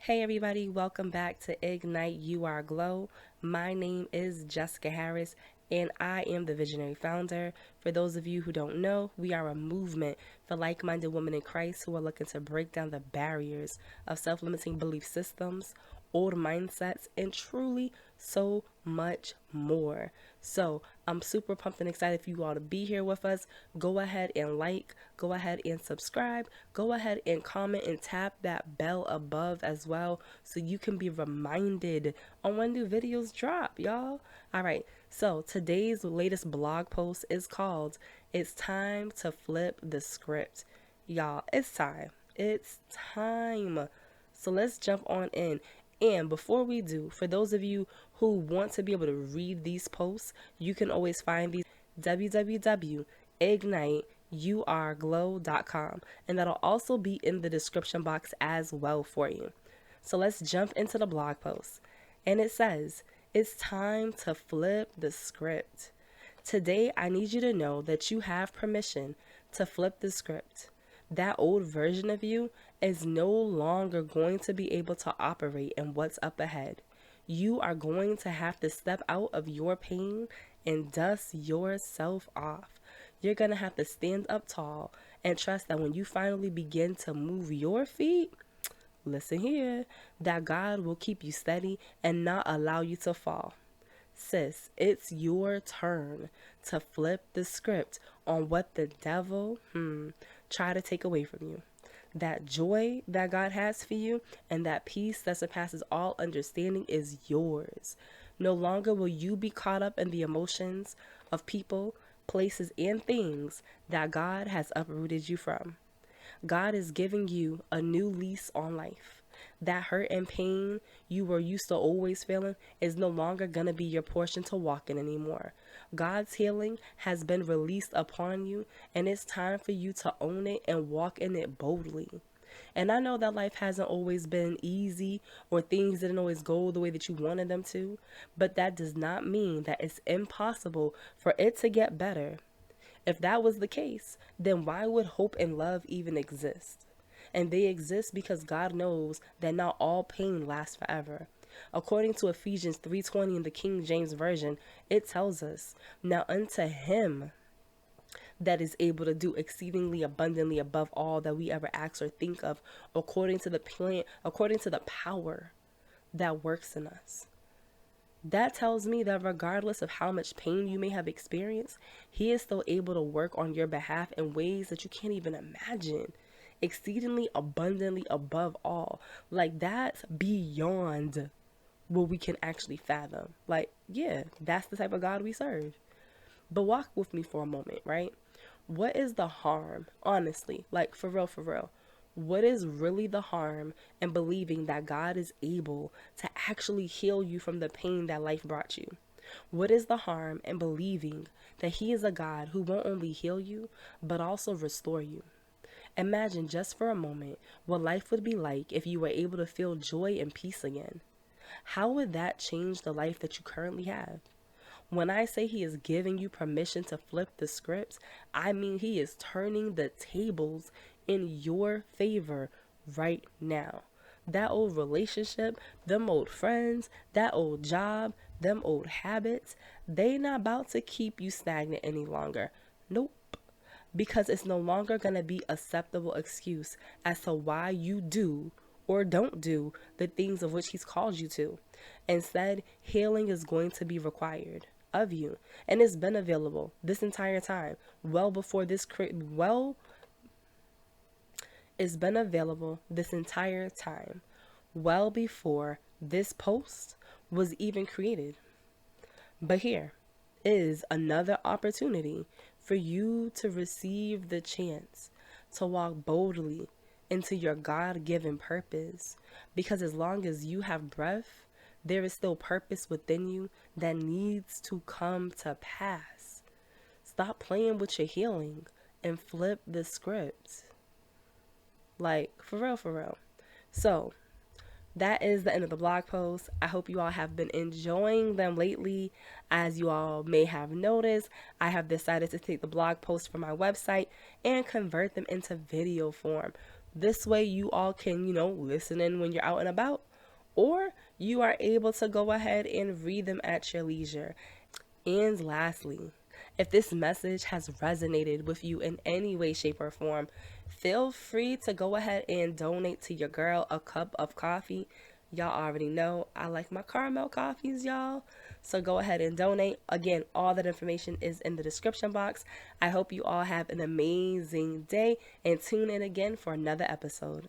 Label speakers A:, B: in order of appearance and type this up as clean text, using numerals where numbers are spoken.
A: Hey everybody, welcome back to Ignite You Are Glow. My name is Jessica Harris and I am the visionary founder. For those of you who don't know, we are a movement for like-minded women in Christ who are looking to break down the barriers of self-limiting belief systems, old mindsets, and truly so much more. So I'm super pumped and excited for you all to be here with us. Go ahead and like, go ahead and subscribe, go ahead and comment and tap that bell above as well so you can be reminded on when new videos drop, y'all. All right, so today's latest blog post is called It's Time to Flip the Script. Y'all, it's time. It's time. So let's jump on in. And before we do, for those of you who want to be able to read these posts, you can always find these www.igniteyouareglow.com, and that'll also be in the description box as well for you. So let's jump into the blog post. And it says, it's time to flip the script. Today, I need you to know that you have permission to flip the script. That old version of you is no longer going to be able to operate in what's up ahead. You are going to have to step out of your pain and dust yourself off. You're going to have to stand up tall and trust that when you finally begin to move your feet, listen here, that God will keep you steady and not allow you to fall. Sis, it's your turn to flip the script on what the devil try to take away from you. That joy that God has for you and that peace that surpasses all understanding is yours. No longer will you be caught up in the emotions of people, places, and things that God has uprooted you from. God is giving you a new lease on life. That hurt and pain you were used to always feeling is no longer going to be your portion to walk in anymore. God's healing has been released upon you, and it's time for you to own it and walk in it boldly. And I know that life hasn't always been easy or things didn't always go the way that you wanted them to, but that does not mean that it's impossible for it to get better. If that was the case, then why would hope and love even exist? And they exist because God knows that not all pain lasts forever. According to Ephesians 3:20 in the King James Version, it tells us, "Now unto him that is able to do exceedingly abundantly above all that we ever ask or think of, according to the power that works in us." That tells me that regardless of how much pain you may have experienced, he is still able to work on your behalf in ways that you can't even imagine. Exceedingly abundantly above all. Like that's beyond what we can actually fathom. Like, yeah, that's the type of God we serve. But walk with me for a moment, right? What is the harm, honestly? Like, for real, for real. What is really the harm in believing that God is able to actually heal you from the pain that life brought you? What is the harm in believing that He is a God who won't only heal you, but also restore you? Imagine just for a moment what life would be like if you were able to feel joy and peace again. How would that change the life that you currently have? When I say he is giving you permission to flip the scripts, I mean he is turning the tables in your favor right now. That old relationship, them old friends, that old job, them old habits, they not about to keep you stagnant any longer. Nope. Because it's no longer going to be acceptable excuse as to why you do or don't do the things of which he's called you to. Instead, healing is going to be required of you, and it's been available this entire time. It's been available this entire time, well before this post was even created. But here is another opportunity for you to receive the chance to walk boldly into your God given purpose. Because as long as you have breath, there is still purpose within you that needs to come to pass. Stop playing with your healing and flip the script. Like, for real, for real. So, that is the end of the blog post. I hope you all have been enjoying them lately. As you all may have noticed, I have decided to take the blog posts from my website and convert them into video form. This way you all can, listen in when you're out and about, or you are able to go ahead and read them at your leisure. And lastly, if this message has resonated with you in any way, shape, or form, feel free to go ahead and donate to your girl a cup of coffee. Y'all already know I like my caramel coffees, y'all. So go ahead and donate. Again, all that information is in the description box. I hope you all have an amazing day and tune in again for another episode.